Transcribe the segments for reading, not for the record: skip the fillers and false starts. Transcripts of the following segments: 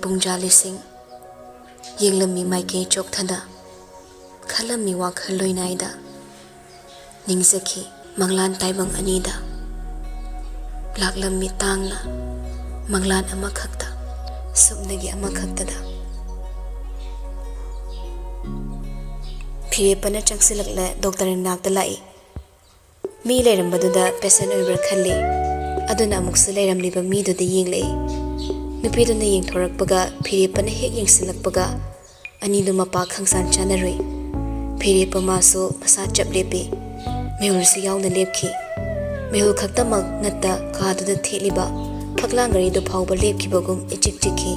ꯄꯨꯡꯖꯥ ꯂꯤꯁꯤꯡ ꯌꯦꯡꯂꯝꯃꯤ ꯃꯥꯏꯀꯩ ꯆꯣꯛꯊꯅ ꯈꯜꯂꯝꯃꯤ ꯋꯥꯈꯜ ꯂꯣꯏꯅꯥꯏꯗ ꯅꯤꯡꯖꯈꯤ ꯃꯪꯂꯥꯟ ꯇꯥꯏꯕꯪ ꯑꯅꯤꯗ ꯂꯥꯛꯂꯝꯃꯤ ꯇꯥꯡꯅ ꯃꯪꯂꯥꯟ ꯑꯃꯈꯛꯇ ꯁꯨꯞꯅꯒꯤ ꯑꯃꯈꯛꯇꯗ ꯐꯤꯔꯦꯞꯄꯅ ꯆꯪꯁꯤꯜꯂꯛꯂꯦ ꯗꯣꯛꯇꯔ ꯅꯥꯛꯇ ꯂꯥꯛꯏ ꯃꯤ ꯂꯩꯔꯝꯕꯗꯨꯗ ꯄꯦꯁꯦꯟ ꯑꯣꯏꯕ꯭ꯔꯥ ꯈꯜꯂꯤ ꯑꯗꯨꯅ ꯑꯃꯨꯛꯁꯨ ꯂꯩꯔꯝꯂꯤꯕ ꯃꯤꯗꯨꯗ ꯌꯦꯡꯂꯛꯏ ꯅꯨꯄꯤꯗꯨꯅ ꯌꯦꯡꯊꯣꯔꯛꯄꯒ ꯐꯤꯔꯦꯞꯄꯅ ꯍꯦꯛ ꯌꯦꯡꯁꯤꯜꯂꯛꯄꯒ ꯑꯅꯤꯗꯨ ꯃꯄꯥ ꯈꯪꯁꯥꯟ ꯆꯥꯅꯔꯨꯏ ꯐꯤꯔꯦꯞꯄ ꯃꯥꯁꯨ ꯃꯁꯥ ꯆꯞ ꯂꯦꯞꯄꯤ ꯃꯤꯍꯨꯜꯁꯨ ꯌꯥꯎꯅ ꯂꯦꯞꯈꯤ ꯃꯤꯍꯨꯜ ꯈꯛꯇꯃꯛ ꯅꯠꯇ ꯀꯥꯗꯨꯗ ꯊꯦꯠꯂꯤꯕ ꯐꯛꯂꯥꯡ ꯒꯥꯔꯤꯗꯨ ꯐꯥꯎꯕ ꯂꯦꯞꯈꯤꯕꯒꯨꯝ ꯏꯆꯤꯛ ꯆꯤꯛꯈꯤ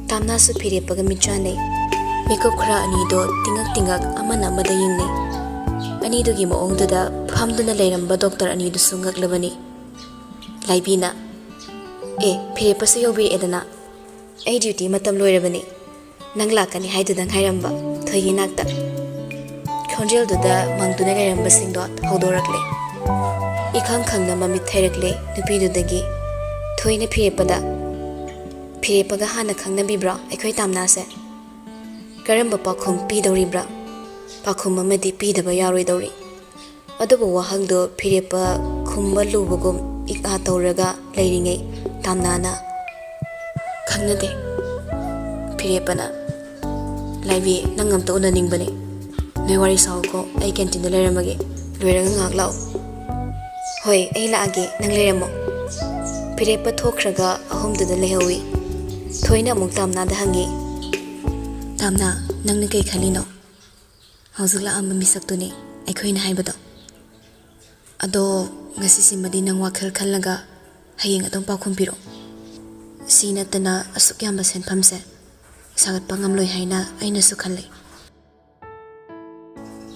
ꯇꯥꯝꯅꯥꯁꯨ ꯐꯤꯔꯦꯞꯄꯒ ꯃꯤꯠꯆꯥꯟꯅꯩ ꯃꯤꯀꯨꯞ ꯈꯔ ꯑꯅꯤꯗꯣ ꯇꯤꯡꯉꯛ ꯇꯤꯡꯉꯛ ꯑꯃꯅ ꯑꯃꯗ ꯌꯦꯡꯅꯩ ꯑꯅꯤꯗꯨꯒꯤ ꯃꯑꯣꯡꯗꯨꯗ ꯐꯝꯗꯨꯅ ꯂꯩꯔꯝꯕ ꯗꯣꯛꯇꯔ ꯑꯅꯤꯗꯨꯁꯨ ꯉꯛꯂꯕꯅꯤ ꯂꯥꯏꯕꯤꯅ ꯐꯤꯔꯦꯞꯄꯁꯨ ꯌꯧꯕꯤꯔꯛꯑꯦꯗꯅ ꯑꯩ ꯗ꯭ꯌꯨꯇꯤ ꯃꯇꯝ ꯂꯣꯏꯔꯕꯅꯤ ꯅꯪ ꯂꯥꯛꯀꯅꯤ ꯍꯥꯏꯗꯨꯗꯪ ꯍꯥꯏꯔꯝꯕ ꯊꯣꯏꯒꯤ ꯅꯥꯛꯇ ꯈꯣꯟꯖꯦꯜꯗꯨꯗ ꯃꯪꯗꯨꯅ ꯂꯩꯔꯝꯕꯁꯤꯡꯗꯣ ꯍꯧꯗꯣꯔꯛꯂꯦ 이칸 칸나 맘이 태력래 누피두더기 토이네 피에빠다 피에빠가 하나 강나비브라 에코이 땀나세 그럼바 파쿰 피도리브라 파쿰 마메디 피다바 야로이도리 어두부 와항도 피에빠 쿰바 루부금 이까 떠오르가 레이링에 땀나나 강나데 피에빠나 라이비 낭감도 오나닝바네 내 와리 사오고 아이 캔틴도 레라마게 로이랑은 악라오 Hoi, ay laagi nang leramo. Pirepa thokraga ahomduda lehawi. Thoina amuk tamna da hangi. Tamna nang kay khalino. Hauzula amba misaktuni aikhoina haibado. Ado ngasisimadi nang wakhal khallaga hayeng atong pakumpiro. Sina tana asuk yamba senpamse. Sagat pangamloi haina aina su khallai.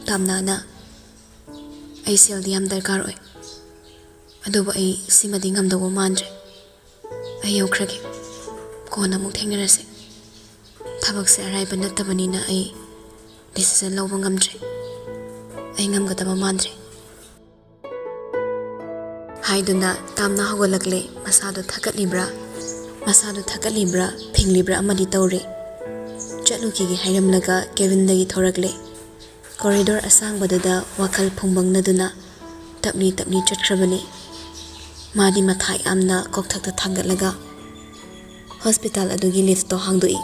Tamna na ay seldi yam darkar oi. ꯑꯗꯨꯕꯨ ꯑꯩ ꯁꯤꯃꯗꯤ ꯉꯝꯗꯧꯕ ꯃꯥꯟꯗ꯭ꯔꯦ ꯑꯩ ꯌꯧꯈ꯭ꯔꯒꯦ ꯀꯣꯟꯅ ꯑꯃꯨꯛ ꯊꯦꯡꯅꯔꯁꯦ ꯊꯕꯛꯁꯦ ꯑꯔꯥꯏꯕ ꯅꯠꯇꯕꯅꯤꯅ ꯑꯩ ꯗꯤꯁꯤꯖꯟ ꯂꯧꯕ ꯉꯝꯗ꯭ꯔꯦ ꯑꯩ ꯉꯝꯒꯗꯕ ꯃꯥꯟꯗ꯭ꯔꯦ ꯍꯥꯏꯗꯨꯅ ꯇꯥꯝꯅ ꯍꯧꯒꯠꯂꯛꯂꯦ ꯃꯁꯥꯗꯨ ꯊꯛꯀꯠꯂꯤꯕ꯭ꯔꯥ ꯐꯤꯡꯂꯤꯕ꯭ꯔꯥ ꯑꯃꯗꯤ ꯇꯧꯔꯦ ꯆꯠꯂꯨꯈꯤꯒꯦ ꯍꯥꯏꯔꯝꯂꯒ ꯀꯦꯕꯤꯟꯗꯒꯤ ꯊꯣꯔꯛꯂꯦ ꯀꯣꯔꯤꯗꯣꯔ ꯑꯁꯥꯡꯕꯗꯨꯗ ꯋꯥꯈꯜ ꯐꯨꯡꯕꯪꯅꯗꯨꯅ ꯇꯞꯂꯤ ꯇꯞꯂꯤ ꯆꯠꯈ꯭ꯔꯕꯅꯤ मादी मथाई आमना कोकथक्ता थांगतलगा हॉस्पिटल अदुगी लिफ्ट तो हांगदोई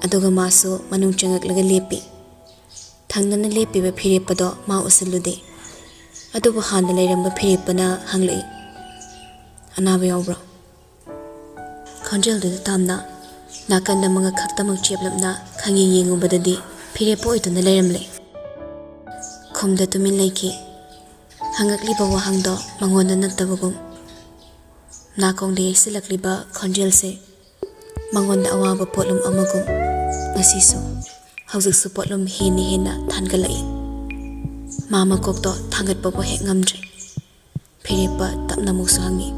अदुगा मासु मनुंग चंगकलगा लेपी थांगदना लेपीबा फिरेपदो मा उसिलुदे अदुबु हांदा लेरंबा फिरेपना हांगलई अनाबा यावब्रो खंजेलदुदा तामना नाकंदा मंगा खक्तमक चेपलपना खंगी येंगुबददी फिरेपो ओइतुना लेरंले खुमदा तुमिन लेकी हांगकलिबा वहांगदो मंगोंदा नत्तबगुम नाकोंदे येसिलकलिबा खंजेलसे मंगोंदा अवाबा पोटलुम अमगुम ngasisu haujisu potlum heni hena thangalai mama kokto thangatpa bo hek ngamdre phirepa tapna musu hangi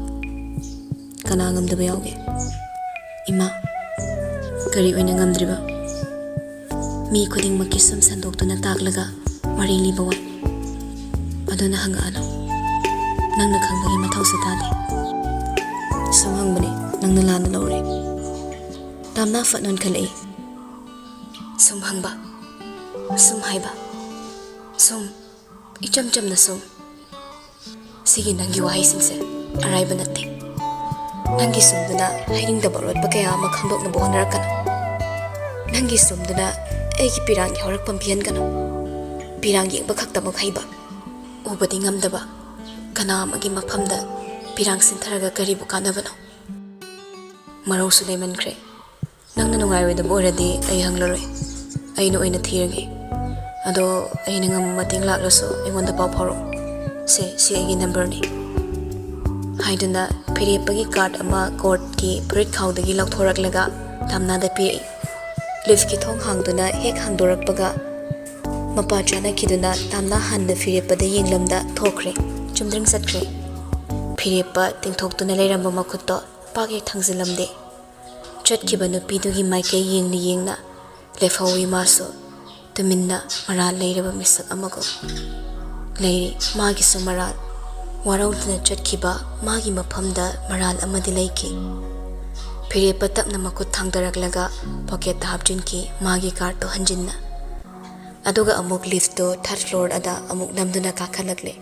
kana ngamdaba yauge ima kari oina ngamdriba mi khuding makki sum sandoktuna taklaga mari liba wa aduna hanga ano nangna khangbagi mathausa tade sumhangbani nangna lana lawre tamna fatnon khalai sumhangba sumhaiba sum icham chamna sum sigi nangi wahai singse araiba natte nangi sumduna hairing da barot ba kaya ma khangdok na bonar kana nangi sumduna egi pirang horak pampian kana pirang yeng ba khakta ba khaiba ubadi ngamdaba kana magi mafamda pirang sintharaga kari bu kana bano maro suleiman kre nangna nungai we da boradi ai hanglaroi aina oina thirage ado aina ngam mating laklaso aingonda paw pharo se agi number ni haiduna phirepagi card ama court ki purit khawdagi lauthoraklaga tamna da pi lift ki thong hangduna hek hangdorakpaga mapa chana kiduna tamna hanna phirepada yenglamda thokre chumdring satkre phirepa tingthoktuna leiramba makhutto page thangzilamde chatkiba nupidugi maike yengni yengna lefawi maso tuminna maral leiraba misak amago leiri magi sumaral waraudna chatkiba magi maphamda maral amadi leiki Phirep tapna makut thangdaraklaga pocket ta hapjinki magi car to hanjinna. Aduga amuk lift to third floor ada amuk namduna kakhalakle.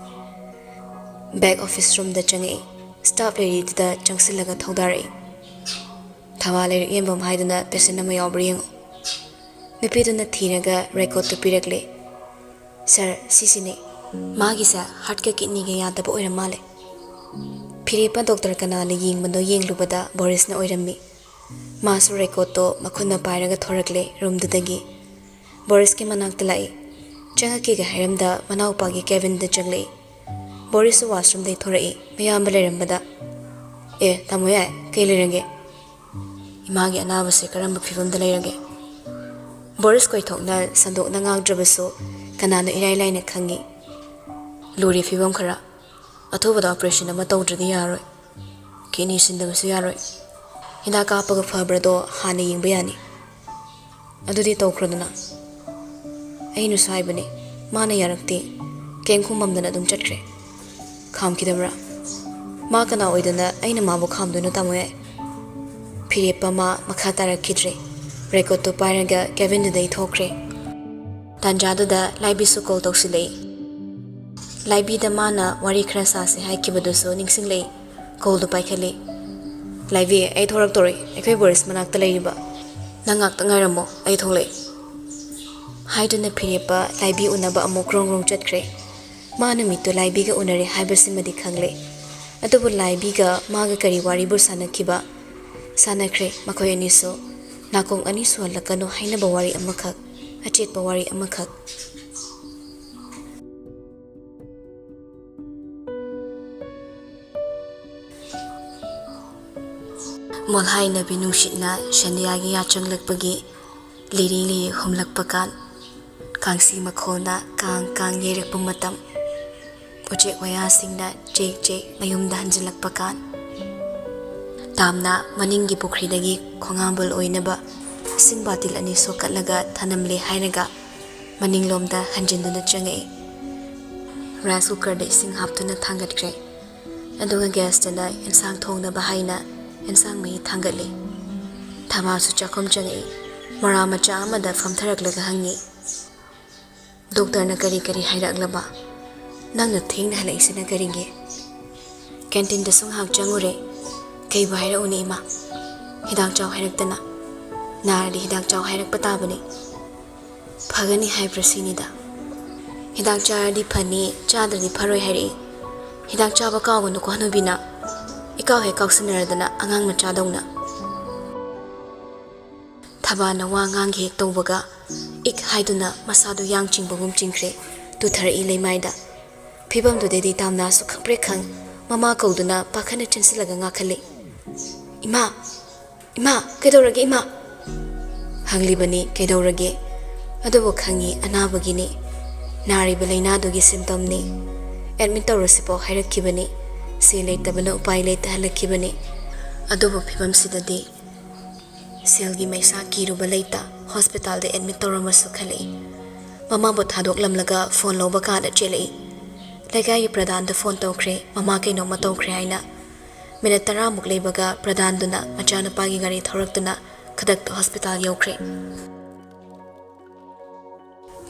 Back office room da changi staff lady da changsilaga thawdari. Thawale yembam haiduna patient ama yawbri yengo. Nupiduna thiraga record to pirakle. Sir, sisine magi sa heart ka kidney ga yadaba oiramale. Phirep doctor kanale yingmando yenglubada Boris na oirami. Masu record to makhuna pairaga thorakle room dudagi. Boris ke manakta lai. Changa ki ga hairamda manawpagi Kevin da changle. Boris washroom dai thorai mayamba leirambada. Tamoya kai leirange. Imagi anabase karamba phibamda leirage. Boris koi thokna sandokna ngangdrabasu kanano irai laina khangi. Luri phibam khara athubada operation ama tawdradi yaroi. Kidney sindabasu yaroi. Hida kapaga fabrado hana yingba yani. Adudi tawkhradana. Ainu saibane mana yarakti kengkhum mamdana dum chatre. Kham kidamra ma kana oidana aina mabu khamduna tamoye. Phirep ma makha tarakidre. Record to pairaga Kevin dai thokre. Tanjadu da laibi su call tawsilei. Laibi da mana wari khara sase haikibadusu ningsinglei call do paikhale. Laibi ai thorak tori ekhoi Boris manakta leiriba. Nangak tangaramo ai tholei. Haiduna Phirep laibi unaba amuk rong chatkre. Mana mitu laibi ga unare haibasimadi khangle. Adubu laibi ga maga kari wari bur sanakiba. Sanakre makhoi aniso nakong aniso halakano hainaba wari amakhak. Achet bawari amakhak. Molhai na binushitna shandiyagi yachanglakpagi liri humlakpakan kangsi makhona kang yerakpa matam ujek wayasingna jek mayumda hanjilakpakan tamna maningi pukhridagi khongambul oinaba ising batil ani sokatlaga thanamle hairaga maninglomda hanjinduna changai rice cooker da ising haptuna thangatkre aduga gas tana insang thongna bahaina insang mai thangatli thamasu chakom changai mara macha amada famtharaklaga hangi doctor na kari hairaklaba nangna thingna halaisina karinge canteen da sung hak changure kai baira uni ma hidak chaw hairaktana naradi hidak chaw hairak patabani phagani hybrasini da hidak charadi phani chadradi pharoi hairi hidak chaba kawgonu ko hanubina ikaw he kauksinardana angang macha dawna Thabana wangang hek tawbaga ik haiduna masadu yang chingbagum chingkre tu thari leimaida phibam du dedi tamna su khapre khang mama kauduna pakhana chinsilaga ngakhale ima kedorage ima hanglibani kedorage adubo khangi anabagini nari belaina dugi symptom ni admit tawrasipo hairakibani se leitabana upai leita halakibani adubo phibam sidadi Selgi maisa kiruba leita hospital de admit tawramasu khale mama bo thadok lamlaga phone loba ka da chelei legai pradhan da phone tawkhre mama kaino ma tawkhre aina minute 10 muk leibaga pradhan duna machana pagi gari thoraktuna khadak to hospital yaukhre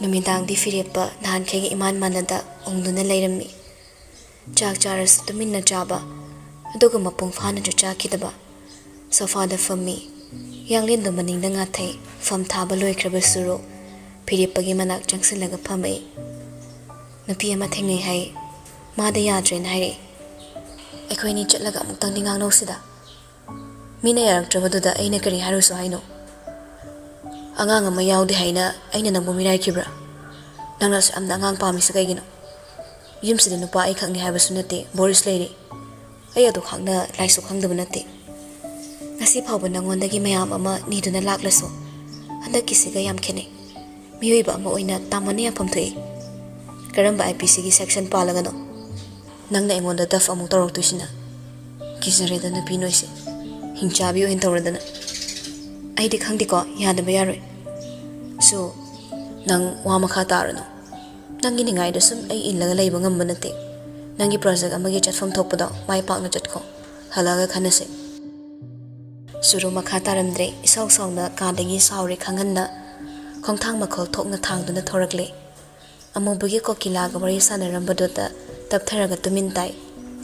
numidang di Phirep nan khege iman manada ongduna leirami chak charas tuminna chaba aduga mapung phana ju chakidaba sofa da fammi Yanglin do maning da ngathai fam thaba loikraba suru Phirep gi manak changsilaga phamai nupi ama thengai hai ma da yadren hai ekhoi ni chatlaga muktang ningang no sida mina yarak trabadu da aina kari haru so haino angang ama yawde haina aina nangbu mirai kibra nangna su amna angang pami sa kaigino yumsida nupa ai khangni haiba sunate Boris leire ai adu khangna laisu khangdaba nate ngasi phawba nangondagi mayam ama niduna laklaso handaki siga yam khene miyoiba ama oina tamane ya phamthoi karamba IPC gi section palaga no nangna engonda daf amuk torok tuisina kisare da na pinoise hingchabi oin tawradana ai di khangdi ko yadaba yaroi so nang wa makha tarano nangi ningai da sum ai illaga leiba ngamba nate nangi project amagi chatfam thokpada mai pakna chatko halaga khanase Suru makha taramdre isaw sawna kadagi sawre khanganna khongthang makhol thokna thangduna thorakle amubugi kokila ga wari sanarambadota taptharaga tumin tai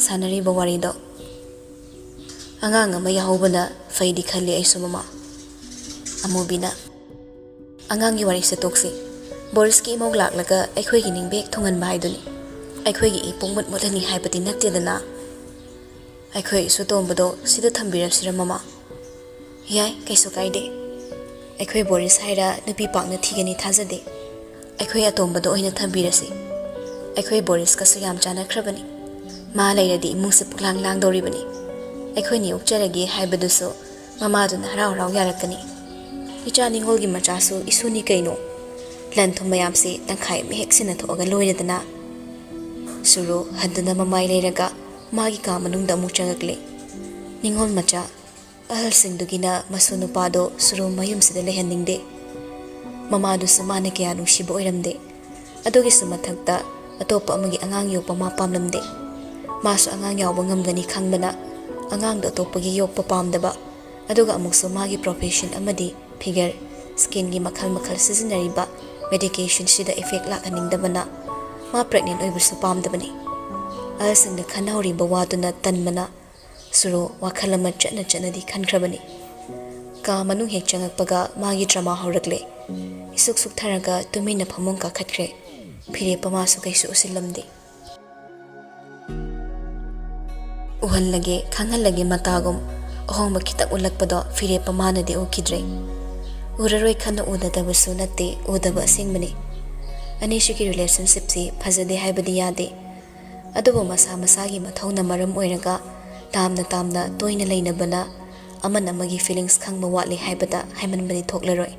sanari bawari do angang ama yahobana faidi khali aisu mama amubina angangi wari se toksi Boris ki mog laklaga aikhoi gi ningbek thongan bai duni aikhoi gi ipongmut modani haibati nattedana aikhoi su tombado sida thambirab sira mama yai kaisu kaide aikhoi Boris haira nupi pakna thigani thajade aikhoi atombado oina thambirasi aikhoi Boris ka su yam chana khrabani ma lairadi imung se puklang lang doribani aikhoi ni ukjaragi haibaduso mama duna harau harau yarakani icha ningol gi machasu isuni kaino lan thumayam se tangkhai mehek sina thoga loiredana suru hadana mamai leiraga magi ka manungda mu changakle ningol macha ahal singdugina masunu pado suru mayum sida lehaningde mama du samane kya nu shibo oiramde adogi sumathakta atopa amagi angang yo pama pamlamde masu angang yaw bangamgani khangmana angang do topagi yok papamdaba aduga amukso magi profession amadi figure skin gi makhal makhal seasonary medication sida effect lakhaningdabana ma pregnant oibusu pamdabani alsing da khanawri bawaduna tanmana suru wakhalama chana di khankrabani ka manu hek changakpaga magi drama horakle isuk suk tharaga tumina phamong ka khatkre phire pama su kaisu usilamde uhan lage khangal lage matagum ohong khita ulakpado phire pamana de okidre uraroi khana udadabasu natte udaba singmani anishiki relationship si phajade haibadi yade adubo masa masagi mathawna maram oiraga tamna toina leinabana amana magi feelings khangma watli haibada haimanbani thoklaroi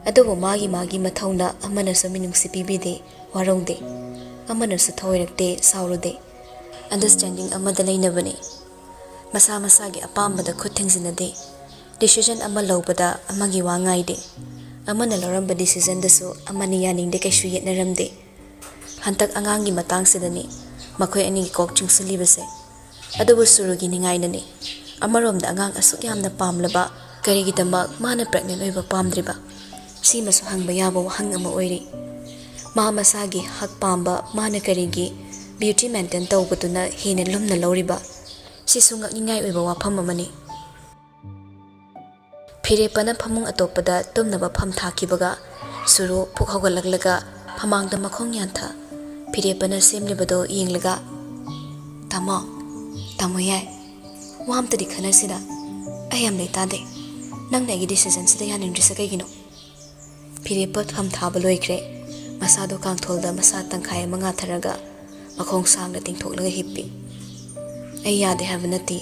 adubo magi mathawna amana so minungsi pibide warongde amana so thoirakte saurude understanding amada leinabani masa masagi apambada khutthingsinade decision ama lobada amagi wangaide amana loramba decision dasu amani yaningde kaishu yetnaramde hantak angangi matang sidani makhoi ani kok chingsulibase adubu surugi ningainani amaromda angang asuk yamna pamlaba karigidamak mana pregnant oiba pamdriba simasu hangba yabo hang ama oiri ma masagi hak pamba mana karigi beauty maintain tawbaduna hina lumna loriba sisunga ningai oiba wafam amani phire pana phamung atopada tumnaba pham thakibaga suru phuk hogalaglaga phamangda makhong yantha phire pana semlibado yenglaga tamo yai wamta di khana sida ayam leita de nang nagi decision sida yan indrisa kaigino phire pat pham thaba loikre masado kangtholda masa tangkhai manga tharaga makhong sangda tingthoklaga hippi ai yade habanati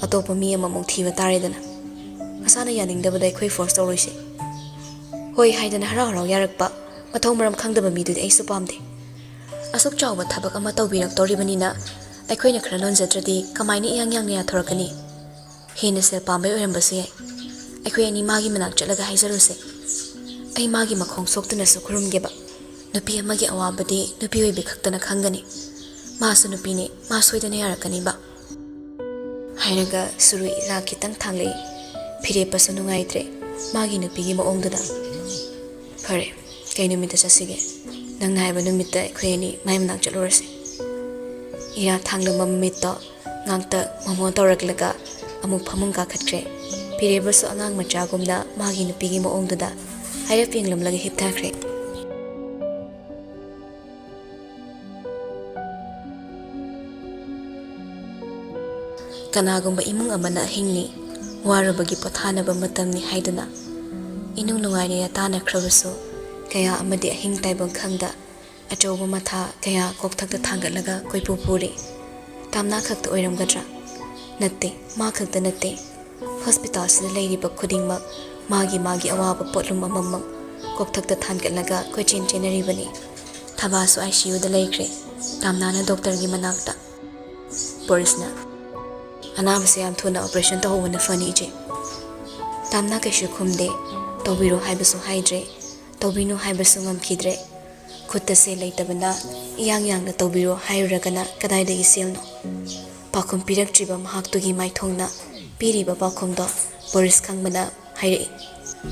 atopa mi amamong thiba taredana asana yaningdabada akhoi force tawroise hoi haidana harau yarakpa mathau maram khangdaba midudi aisu pamde asuk chawba thabak ama tawbirak toribanina akhoi khara lonjatradi kamaina yang ya thorakani hina se pambai oirambasu yai akhoi ani magi manak chalaga haijaruse ai magi makhong soktuna su khurumgeba nupi amagi awabadi nupi oibe khaktana khangani masu nupi ne ma soidana yarakani ba hairaga suru ira kitang thanglei phire pasu nungaitre magi nupigi maongduna phare kai numita chasige nang naiba numita khweni maimanak chalurase ira thangla mammitto ngangta mamon toraklaga amuk phamung ka khatre phire basu angang machagumna magi nupigi maongduda haira pinglamlagi hipthakre kanagumba imung amana hingni warabagi pothanaba matamni haiduna inung nungaine yatana khrabasu kaya amadi ahing taibang khangda achoba matha kaya kokthakta thangatlaga koipupuri tamna khakta oiramgadra natte ma khakta natte hospital sida leiriba khudingmak magi awaba potlum amamam kokthakta thangatlaga koichin chenaribani thabasu ICU da leikre tamnana doctor gi manakta Borisna anabase yam thuna operation to hona fani je tamna kaishu khumde tobiro haibasu haidre tobino haibasu ngamkhidre khutta se leitabana yang na tobiro hairagana kadai de iselno pakhum pirak triba mahak tugi mai thongna ꯄꯤꯔꯤꯕ ꯄꯥꯎꯈꯨꯝꯗꯣ ꯕꯣꯔꯤꯁ ꯈꯪꯕꯅ ꯍꯥꯏꯔꯛꯏ꯫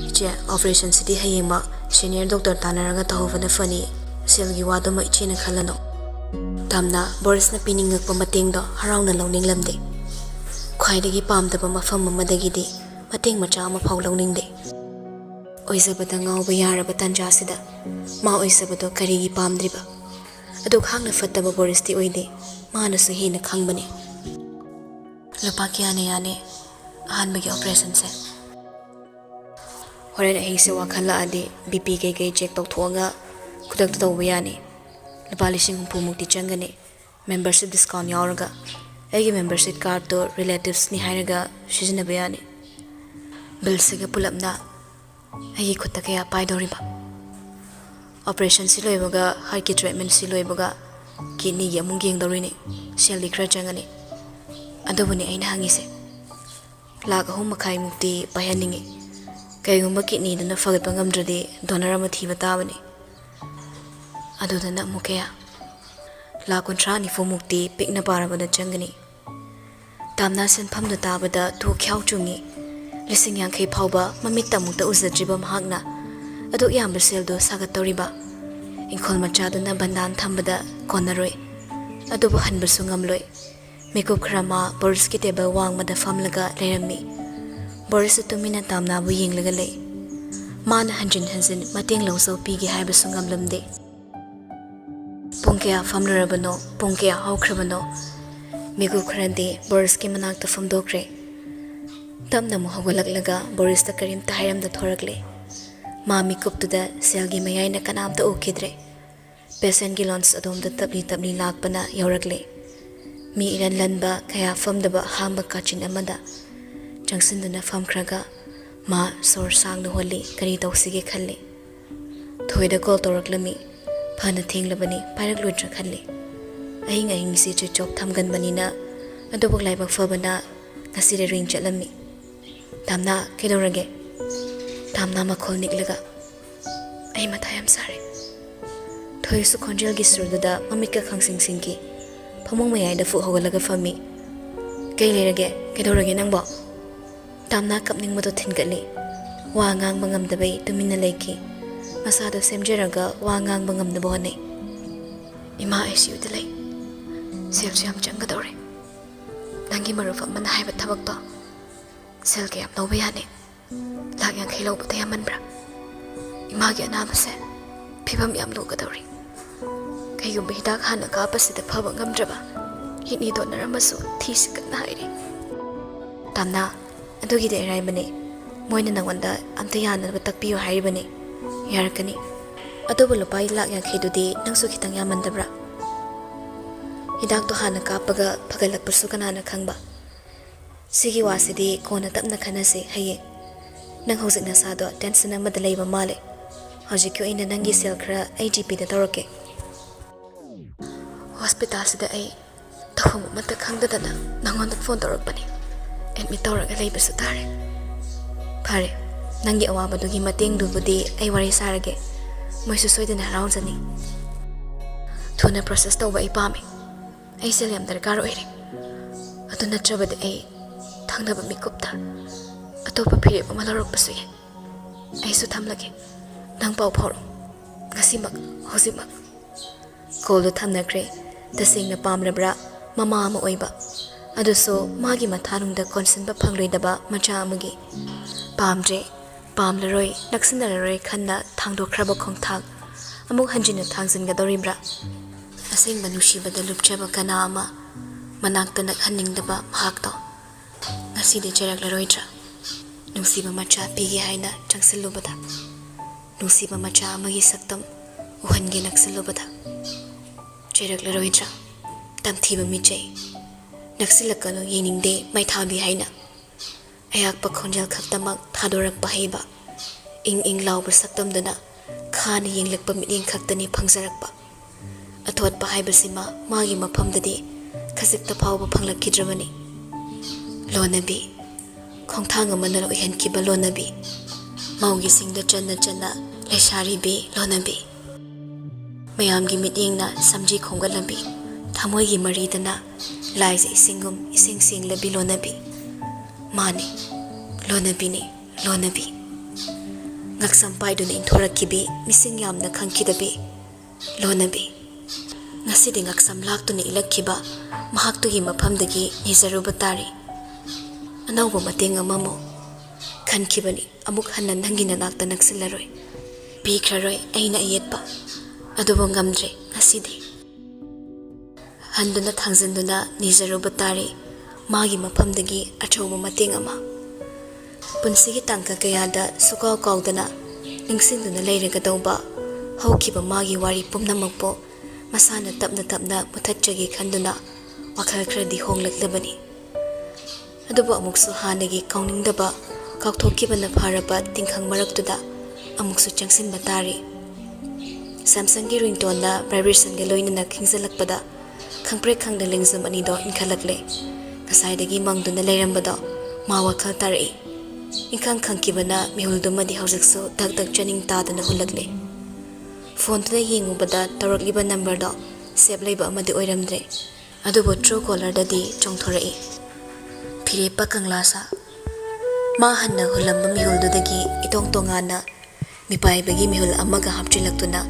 ꯏꯆꯦ, ꯑꯣꯄꯔꯦꯁꯟꯁꯤꯗꯤ ꯍꯌꯦꯡꯃꯛ senior doctor ꯇꯥꯟꯅꯔꯒ ꯇꯧꯍꯧꯕꯅ ꯐꯅꯤ꯫ ꯁꯦꯜꯒꯤ ꯋꯥꯗꯨꯃ ꯏꯆꯦꯅ ꯈꯜꯂꯅꯨ꯫ ꯇꯝꯅ ꯕꯣꯔꯤꯁꯅ ꯄꯤꯅꯤꯡꯉꯛꯄ ꯃꯇꯦꯡꯗꯣ ꯍꯔꯥꯎꯅ ꯂꯧꯅꯤꯡꯂꯝꯗꯦ꯫ ꯈ꯭ꯋꯥꯏꯗꯒꯤ ꯄꯥꯝꯗꯕ ꯃꯐꯝ ꯑꯃꯗꯒꯤꯗꯤ ꯃꯇꯦꯡ ꯃꯆꯥ ꯑꯃꯐꯥꯎ ꯂꯧꯅꯤꯡꯗꯦ꯫ ꯑꯣꯏꯖꯕꯗ ꯉꯥꯎꯕ ꯌꯥꯔꯕ ꯇꯥꯟꯖꯥꯁꯤꯗ ꯃꯥ ꯑꯣꯏꯖꯕꯗꯣ ꯀꯔꯤꯒꯤ ꯄꯥꯝꯗ꯭ꯔꯤꯕ? ꯑꯗꯨꯛ ꯍꯥꯛꯅ ꯐꯠꯇꯕ ꯕꯣꯔꯤꯁꯇꯤ ꯑꯣꯏꯗꯦ, ꯃꯥꯅꯁꯨ ꯍꯦꯟꯅ ꯈꯪꯕꯅꯤ꯫ ꯂꯨꯄꯥ ꯀꯌꯥꯅ ꯌꯥꯅꯤ ꯑꯍꯥꯟꯕꯒꯤ ꯑꯣꯄꯔꯦꯁꯟꯁꯦ? ꯍꯣꯔꯦꯟ ꯑꯍꯤꯡꯁꯦ ꯋꯥꯈꯜ ꯂꯥꯛꯑꯗꯤ BP ꯀꯩꯀꯩ ꯆꯦꯛ ꯇꯧꯊꯣꯛꯑꯒ ꯈꯨꯗꯛꯇ ꯇꯧꯕ ꯌꯥꯅꯤ꯫ ꯂꯨꯄꯥ 50,000ꯃꯨꯛꯇꯤ ꯆꯪꯒꯅꯤ, ꯃꯦꯝꯕꯔꯁꯤꯞ ꯗꯤꯁꯀꯥꯎꯟ ꯌꯥꯎꯔꯒ꯫ ꯑꯩꯒꯤ ꯃꯦꯝꯕꯔꯁꯤꯞ ꯀꯥꯔꯗꯇꯣ ꯔꯤꯂꯦꯇꯤꯚꯁꯅꯤ ꯍꯥꯏꯔꯒ ꯁꯤꯖꯤꯟꯅꯕ ꯌꯥꯅꯤ꯫ ꯕꯤꯜꯁꯤꯒ ꯄꯨꯂꯞꯅ ꯑꯩꯒꯤ ꯈꯨꯠꯇ ꯀꯌꯥ ꯄꯥꯏꯗꯧꯔꯤꯕ? ꯑꯣꯄꯔꯦꯁꯟꯁꯤ ꯂꯣꯏꯕꯒ ꯍꯥꯔꯠꯀꯤ ꯇ꯭ꯔꯤꯠꯃꯦꯟꯁꯤ ꯂꯣꯏꯕꯒ ꯀꯤꯗꯅꯤꯒꯤ ꯑꯃꯨꯛ ꯌꯦꯡꯗꯧꯔꯤꯅꯤ꯫ ꯁꯦꯜꯗꯤ ꯈꯔ ꯆꯪꯒꯅꯤ꯫ ꯑꯗꯨꯕꯨꯅꯤ ꯑꯩꯅ ꯍꯪꯉꯤꯁꯦ, ꯂꯥꯈ 3.5 ꯄꯥꯏꯍꯟꯅꯤꯡꯉꯤ꯫ ꯀꯩꯒꯨꯝꯕ ꯀꯤꯗꯅꯤꯗꯨꯅ ꯐꯒꯠꯄ ꯉꯝꯗ꯭ꯔꯗꯤ ꯗꯣꯅꯔ ꯑꯃ ꯊꯤꯕ ꯇꯥꯕꯅꯤ꯫ ꯑꯗꯨꯗꯅ ꯑꯃꯨꯛ ꯀꯌꯥ? ꯂꯥꯈ 30-40 ꯄꯤꯛꯅ ꯄꯥꯔꯕꯗ ꯆꯪꯒꯅꯤ꯫ ꯇꯥꯝꯅ ꯁꯦꯟꯐꯝꯗꯨ ꯇꯥꯕꯗ ꯇꯨ ꯈ꯭ꯌꯥꯎ ꯆꯨꯡꯉꯤ꯫ 50,000 ꯐꯥꯎꯕ ꯃꯃꯤꯠꯇ ꯑꯃꯨꯛꯇ ꯎꯖꯗ꯭ꯔꯤꯕ ꯃꯍꯥꯛꯅ ꯑꯗꯨꯛ ꯌꯥꯝꯕ ꯁꯦꯜꯗꯨ ꯁꯥꯒꯠꯇꯧꯔꯤꯕ? ꯏꯪꯈꯣꯜ ꯃꯆꯥꯗꯨꯅ ꯕꯟꯗꯥꯟ ꯊꯝꯕꯗ ꯀꯣꯟꯅꯔꯣꯏ, ꯑꯗꯨꯕꯨ ꯍꯟꯕꯁꯨ ꯉꯝꯂꯣꯏ꯫ ꯃꯤꯀꯨꯞ ꯈꯔ ꯃꯥ ꯕꯣꯔꯤꯁꯀꯤ ꯇꯦꯕꯜ ꯋꯥꯡꯃꯗ ꯐꯝꯂꯒ ꯂꯩꯔꯝꯃꯤ꯫ ꯕꯣꯔꯤꯁꯁꯨ ꯇꯨꯃꯤꯟꯅ ꯇꯥꯝꯅꯥꯕꯨ ꯌꯦꯡꯂꯒ ꯂꯩ꯫ ꯃꯥꯅ ꯍꯟꯖꯤꯟ ꯍꯟꯖꯤꯟ ꯃꯇꯦꯡ ꯂꯧꯖꯧ ꯄꯤꯒꯦ ꯍꯥꯏꯕꯁꯨ ꯉꯝꯂꯝꯗꯦ꯫ ꯄꯨꯡ ꯀꯌꯥ ꯐꯝꯂꯨꯔꯕꯅꯣ, ꯄꯨꯡ ꯀꯌꯥ ꯍꯧꯈ꯭ꯔꯕꯅꯣ? ꯃꯤꯀꯨꯞ ꯈꯔꯗꯤ ꯕꯣꯔꯤꯁꯀꯤ ꯃꯅꯥꯛꯇ ꯐꯝꯗꯣꯛꯈ꯭ꯔꯦ꯫ ꯇꯞꯅ ꯑꯃꯨꯛ ꯍꯧꯒꯠꯂꯛꯂꯒ ꯕꯣꯔꯤꯁꯇ ꯀꯔꯤꯝꯇ ꯍꯥꯏꯔꯝꯗ ꯊꯣꯔꯛꯂꯦ꯫ ꯃꯥ ꯃꯤꯀꯨꯞꯇꯨꯗ ꯁꯦꯜꯒꯤ ꯃꯌꯥꯏꯅ ꯀꯅꯥꯝꯇ ꯎꯈꯤꯗ꯭ꯔꯦ꯫ ꯄꯦꯁꯦꯟꯒꯤ ꯂꯣꯟꯁ ꯑꯗꯣꯝꯗ ꯇꯞꯂꯤ ꯇꯞꯂꯤ ꯂꯥꯛꯄꯅ ꯌꯧꯔꯛꯂꯦ꯫ ꯃꯤ ꯏꯔꯟ ꯂꯟꯕ ꯀꯌꯥ ꯐꯝꯗꯕ ꯑꯍꯥꯡꯕ ꯀꯥꯆꯤꯟ ꯑꯃꯗ ꯆꯪꯁꯤꯟꯗꯨꯅ ꯐꯝꯈ꯭ꯔꯒ ꯃꯥ ꯁꯣꯔ ꯁꯥꯡꯅ ꯍꯣꯜꯂꯤ, ꯀꯔꯤ ꯇꯧꯁꯤꯒꯦ ꯈꯜꯂꯤ꯫ ꯊꯣꯏꯗ ꯀꯣꯜ ꯇꯧꯔꯛꯂꯝꯃꯤ꯫ ꯐꯅ ꯊꯦꯡꯂꯕꯅꯤ, ꯄꯥꯏꯔꯛꯂꯣꯏꯗ꯭ꯔꯥ ꯈꯜꯂꯤ꯫ ꯑꯍꯤꯡꯁꯤ ꯆꯨꯞ ꯊꯝꯒꯟꯕꯅꯤꯅ, ꯑꯗꯨꯕꯨ ꯂꯥꯏꯕꯛ ꯐꯕꯅ ꯉꯁꯤꯗ ꯔꯤꯡ ꯆꯠꯂꯝꯃꯤ꯫ ꯇꯥꯝꯅ, ꯀꯩꯗꯧꯔꯒꯦ? ꯇꯥꯝꯅ ꯃꯈꯣꯜ ꯅꯤꯛꯂꯒ, ꯑꯩ ꯃꯊꯥ ꯌꯥꯝ ꯁꯥꯔꯦ꯫ ꯊꯣꯏꯁꯨ ꯈꯣꯟꯖꯦꯜꯒꯤ ꯁꯨꯔꯗꯨꯗ ꯃꯃꯤꯠꯀ ꯈꯪꯁꯤꯡꯁꯤꯡꯈꯤ꯫ ꯐꯃꯨꯡ ꯃꯌꯥꯏꯗ ꯐꯨꯛ ꯍꯧꯒꯠꯂꯒ ꯐꯝꯃꯤ꯫ ꯀꯩ ꯂꯩꯔꯒꯦ? ꯀꯩꯗꯧꯔꯒꯦ ꯅꯪꯕꯣ? ꯇꯥꯝꯅ ꯀꯞꯅꯤꯡꯕꯗꯣ ꯊꯤꯟꯒꯠꯂꯤ꯫ ꯋꯥ ꯉꯥꯡꯕ ꯉꯝꯗꯕꯩ ꯇꯨꯃꯤꯟꯅ ꯂꯩꯈꯤ꯫ ꯃꯁꯥꯗꯣ ꯁꯦꯝꯖꯔꯒ ꯋꯥ ꯉꯥꯡꯕ ꯉꯝꯅꯕ ꯍꯣꯠꯅꯩ꯫ ꯏꯃꯥ ICUꯗ ꯂꯩ꯫ ꯁꯦꯜꯁꯨ ꯌꯥꯝ ꯆꯪꯒꯗꯧꯔꯦ꯫ ꯅꯪꯒꯤ ꯃꯔꯨꯞ ꯑꯃꯅ ꯍꯥꯏꯕ ꯊꯕꯛꯇꯣ ꯁꯦꯜ ꯀꯌꯥꯝ ꯂꯧꯕ ꯌꯥꯅꯤ? ꯂꯥꯈ 50 ꯂꯧꯕꯗ ꯌꯥꯝꯃꯟꯕ꯭ꯔꯥ? ꯏꯃꯥꯒꯤ ꯑꯅꯥꯕꯁꯦ ꯐꯤꯕꯝ ꯌꯥꯝ ꯂꯨꯒꯗꯧꯔꯤ꯫ ꯀꯩꯒꯨꯝꯕ ꯍꯤꯗꯥꯛ ꯍꯥꯟꯅ ꯀꯥꯞꯄꯁꯤꯗ ꯐꯕ ꯉꯝꯗ꯭ꯔꯕ ꯀꯤꯗꯅꯤ ꯗꯣꯅꯔ ꯑꯃꯁꯨ ꯊꯤꯁꯤ ꯀꯟꯅ ꯍꯥꯏꯔꯤ꯫ ꯇꯥꯝꯅ, ꯑꯗꯨꯒꯤꯗꯤ ꯑꯔꯥꯏꯕꯅꯤ꯫ ꯃꯣꯏꯅ ꯅꯪꯉꯣꯟꯗ ꯑꯝꯇ ꯌꯥꯅꯕ ꯇꯥꯛꯄꯤꯌꯨ ꯍꯥꯏꯔꯤꯕꯅꯤ꯫ ꯌꯥꯔꯛꯀꯅꯤ꯫ ꯑꯗꯨꯕꯨ ꯂꯨꯄꯥ ꯂꯥꯈ 50ꯗꯨꯗꯤ ꯅꯪꯁꯨ ꯈꯤꯇꯪ ꯌꯥꯝꯃꯟꯗꯕ꯭ꯔꯥ? ꯍꯤꯗꯥꯛꯇꯣ ꯍꯥꯟꯅ ꯀꯥꯞꯄꯒ ꯐꯒꯠꯂꯛꯄꯁꯨ ꯀꯅꯥꯅ ꯈꯪꯕ? ꯁꯤꯒꯤ ꯋꯥꯁꯤꯗꯤ ꯀꯣꯟꯅ ꯇꯞꯅ ꯈꯟꯅꯁꯤ, ꯍꯌꯦꯡ꯫ ꯅꯪ ꯍꯧꯖꯤꯛ ꯅꯁꯥꯗꯣ ꯇꯦꯟꯁꯟ ꯑꯃꯗ ꯂꯩꯕ ꯃꯥꯜꯂꯦ꯫ ꯍꯧꯖꯤꯛꯀꯤ ꯑꯣꯏꯅ ꯅꯪꯒꯤ ꯁꯦꯜ ꯈꯔ ꯑꯩ GPꯗ ꯇꯧꯔꯛꯀꯦ꯫ ꯍꯣꯁꯄꯤꯇꯥꯜꯁꯤꯗ ꯑꯩ ꯇꯧꯐꯝ ꯑꯃꯠꯇ ꯈꯪꯗꯗꯅ ꯅꯪꯉꯣꯟꯗ ꯐꯣꯟ ꯇꯧꯔꯛꯄꯅꯤ꯫ ꯑꯦꯗꯃꯤꯠ ꯇꯧꯔꯒ ꯂꯩꯕꯁꯨ ꯇꯥꯔꯦ꯫ ꯐꯔꯦ, ꯅꯪꯒꯤ ꯑꯋꯥꯕꯗꯨꯒꯤ ꯃꯇꯦꯡꯗꯨꯕꯨꯗꯤ ꯑꯩ ꯋꯥꯔꯤ ꯁꯥꯔꯒꯦ꯫ ꯃꯣꯏꯁꯨ ꯁꯣꯏꯗꯅ ꯍꯔꯥꯎꯖꯅꯤ꯫ ꯊꯨꯅ ꯄ꯭ꯔꯣꯁꯦꯁ ꯇꯧꯕ ꯑꯩ ꯄꯥꯝꯃꯤ꯫ ꯑꯩ ꯁꯦꯜ ꯌꯥꯝ ꯗꯔꯀꯥꯔ ꯑꯣꯏꯔꯦ꯫ ꯑꯗꯨ ꯅꯠꯇ꯭ꯔꯕꯗꯤ ꯑꯩ ꯊꯪꯅꯕ ꯃꯤꯀꯨꯞꯇ ꯑꯇꯣꯞꯄ ꯐꯤꯔꯦꯞ ꯑꯃ ꯂꯧꯔꯛꯄꯁꯨ ꯌꯥꯏ꯫ ꯑꯩꯁꯨ ꯊꯝꯂꯒꯦ꯫ ꯅꯪ ꯄꯥꯎ ꯐꯥꯎꯔꯛꯎ, ꯉꯁꯤꯃꯛ, ꯍꯧꯖꯤꯛꯃꯛ꯫ ꯀꯣꯜꯗꯨ ꯊꯝꯅꯈ꯭ꯔꯦ꯫ ꯇꯁꯦꯡꯅ ꯄꯥꯝꯂꯕ꯭ꯔꯥ? ꯃꯃꯥ ꯑꯃ ꯑꯣꯏꯕ, ꯑꯗꯨꯁꯨ ꯃꯥꯒꯤ ꯃꯊꯥꯅꯨꯡꯗ ꯀꯣꯟꯁꯤꯟꯕ ꯐꯪꯂꯣꯏꯗꯕ ꯃꯆꯥ ꯑꯃꯒꯤ꯫ ꯄꯥꯝꯗ꯭ꯔꯦ, ꯄꯥꯝꯂꯔꯣꯏ, ꯅꯛꯁꯤꯟꯅꯔꯔꯣꯏ ꯈꯟꯅ ꯊꯥꯡꯗꯣꯛꯈ꯭ꯔꯕ ꯈꯣꯡꯊꯥꯡ ꯑꯃꯨꯛ ꯍꯟꯖꯤꯟꯅ ꯊꯥꯡꯖꯤꯟꯒꯗꯧꯔꯤꯕ꯭ꯔꯥ? ꯑꯁꯦꯡꯕ ꯅꯨꯡꯁꯤꯕꯗ ꯂꯨꯞꯆꯕ ꯀꯅꯥ ꯑꯃ ꯃꯅꯥꯛꯇ ꯅꯛꯍꯟꯅꯤꯡꯗꯕ ꯃꯍꯥꯛꯇꯣ ꯉꯁꯤꯗꯤ ꯆꯩꯔꯛꯂꯔꯣꯏꯗ꯭ꯔꯥ? ꯅꯨꯡꯁꯤꯕ ꯃꯆꯥ ꯄꯤꯒꯦ ꯍꯥꯏꯅ ꯆꯪꯁꯤꯜꯂꯨꯕꯗ, ꯅꯨꯡꯁꯤꯕ ꯃꯆꯥ ꯑꯃꯒꯤ ꯁꯛꯇꯝ ꯎꯍꯟꯒꯦ ꯅꯛꯁꯤꯜꯂꯨꯕꯗ ꯆꯩꯔꯛꯂꯔꯣꯏꯗ꯭ꯔꯥ? ꯇꯝꯊꯤꯕ ꯃꯤꯆꯩ, ꯅꯛꯁꯤꯜꯂꯛꯀꯅꯨ, ꯌꯦꯡꯅꯤꯡꯗꯦ, ꯃꯩꯊꯥꯕꯤ ꯍꯥꯏꯅ ꯑꯌꯥꯛꯄ ꯈꯣꯟꯖꯦꯜ ꯈꯛꯇꯃꯛ ꯊꯥꯗꯣꯔꯛꯄ ꯍꯩꯕ ꯏꯪ ꯏꯪ ꯂꯥꯎꯕ ꯁꯛꯇꯝꯗꯨꯅ ꯈꯥꯅ ꯌꯦꯡꯂꯛꯄ ꯃꯤꯠꯌꯦꯡ ꯈꯛꯇꯅꯤ ꯐꯪꯖꯔꯛꯄ꯫ ꯑꯊꯣꯠꯄ ꯍꯥꯏꯕꯁꯤꯃ ꯃꯥꯒꯤ ꯃꯐꯝꯗꯗꯤ ꯈꯖꯤꯛꯇ ꯐꯥꯎꯕ ꯐꯪꯂꯛꯈꯤꯗ꯭ꯔꯕꯅꯤ꯫ ꯂꯣꯅꯕꯤ, ꯈꯣꯡꯊꯥꯡ ꯑꯃꯅ ꯑꯣꯏꯍꯟꯈꯤꯕ ꯂꯣꯅꯕꯤ, ꯃꯧꯒꯤꯁꯤꯡꯗ ꯆꯟꯅ ꯆꯟꯅ ꯂꯩꯁꯥꯔꯤꯕꯤ ꯂꯣꯅꯕꯤ, ꯃꯌꯥꯝꯒꯤ ꯃꯤꯠꯌꯦꯡꯅ ꯁꯝꯖꯤ ꯈꯣꯝꯒꯠꯂꯕꯤ, ꯊꯃꯣꯏꯒꯤ ꯃꯔꯤꯗꯅ ꯂꯥꯏꯖ ꯏꯁꯤꯡꯒꯨꯝ ꯏꯁꯦꯡ ꯁꯦꯡꯂꯕꯤ ꯂꯣꯅꯕꯤ, Mani, Lonabi, Lonabi. Ngaksam paiduna inthoraki mising yamna khangkidabi Lonabi. Ngasidi ngaksam laktuna ilakkiba mahaktugi mafamdagi nizaruba tari. Anauba mateng amamo khankibani amuk hanna nangi nanakta naksillaroi. Pikhraroi aina ayetpa adubo ngamdre ngasidi. Handuna thangzanduna nizaruba tari magi mafamdagi achauba mateng ama. Punsigi tangka kayada sukaw kawdana ningsingduna leiragadawba hawkiba magi wari pumnamakpo masana tapna muthatchagi khanduna wakhal khradi honglaklabani. Adubu amuksu hanagi kauningdaba kawthokibana pharaba tingkhang maraktuda amuksu changsinba tari. Samsung gi ringtone na vibration ge loinana khingzalakpada khangpre khangda lengzum anido inkhalakle. Kasaidagi mangduna leirambado ma wakhal tari. Inkang khangkibana mihuldumadi hawjiksu dak chaning tadana hulakle. Phone to the yingubada tawrakliba number do save leiba amadi oiramdre. Adubo true caller dadi chongthorai. Phirepa kanglasa ma hanna hulamba mihuldudagi itong tongana mipaibagi mihul amaga hapchilaktuna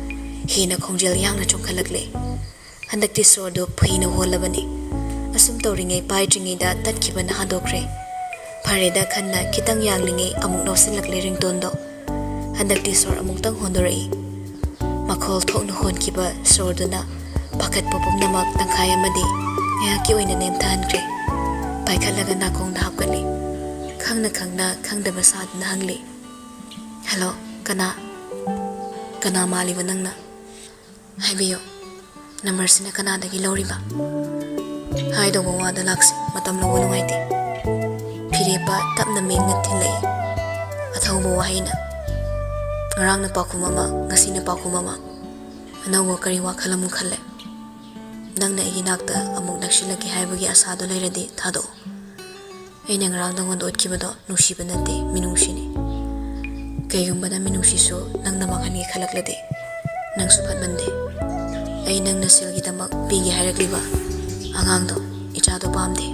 hina khongjel yangna chongkhalakle. Handakti sordo phina holabani. Asum tawringai paidringai da tatkibana hadokre. Pareda khanna kitang yanglingi amuk nosilakle ringtone handakti sor amuk tang hondorai makhol thokna honkiba sorduna pakat popum namak tangkhai amadi yaki oina nemthankre paikhalaga nakong na hapkani khangna khangdaba sadna hangli. Hello kana maliba nangna haibiyo number sina kanadagi loriba haido wada laksi matam lawo lungaiti. Phirepa tapna mengna thilai athauba wahina ngarang na paku mama ngasi na paku mama anawo kari wa khalamu khalle nangna igi nakta amuk nakshilaki haibagi asado leiradi thado aina ngarang dangon otkibado nusiba nate minungshini kayumbana minungshi so nangna makhani khalaklade nangsu phatmande ai nangna silgi damak bigi hairakliba angangdo ichado pamde